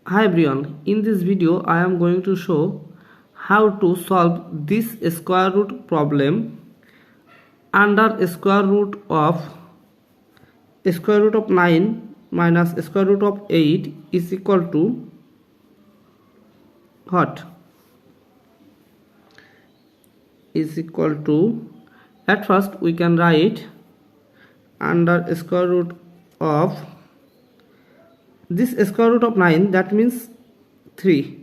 Hi everyone, in this video I am going to show how to solve this square root problem under square root of 9 minus square root of 8 is equal to what? Is equal to, at first we can write under square root of this square root of 9, that means 3,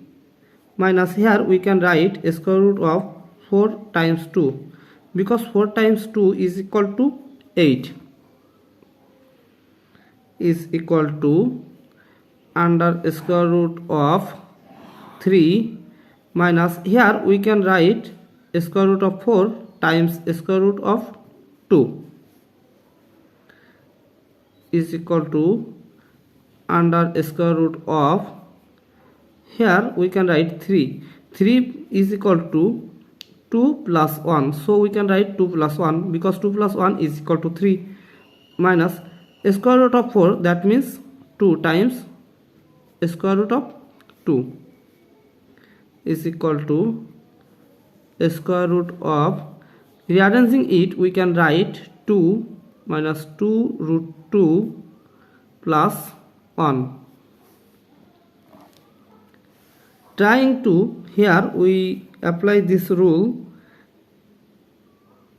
minus here we can write square root of 4 times 2, because 4 times 2 is equal to 8, is equal to under square root of 3 minus here we can write square root of 4 times square root of 2 is equal to under square root of, here we can write 3 is equal to 2 plus 1, so we can write 2 plus 1 because 2 plus 1 is equal to 3, minus square root of 4, that means 2 times square root of 2 is equal to square root of, rearranging it we can write 2 minus 2 root 2 plus 1. Trying to, here we apply this rule,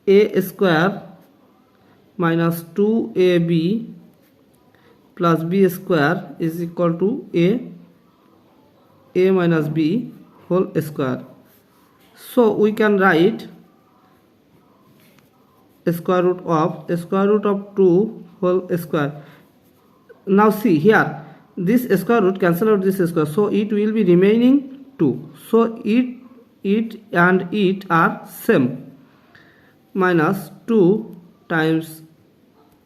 a square minus 2ab plus b square is equal to a minus b whole square. So we can write square root of 2 whole square. Now see here, this square root cancel out this square, so it will be remaining 2. So it and it are same, minus 2 times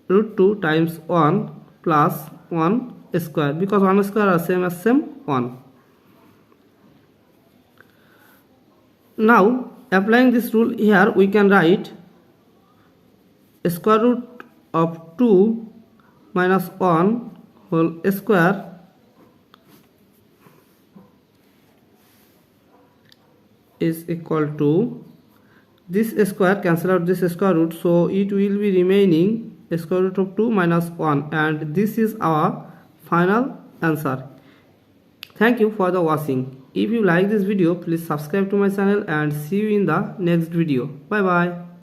root 2 times 1 plus 1 square, because 1 square are same as same 1. Now applying this rule here we can write square root of 2 minus 1 whole square is equal to, this square cancel out this square root, so it will be remaining square root of 2 minus 1, and this is our final answer. Thank you for the watching. If you like this video, please subscribe to my channel and see you in the next video. Bye bye.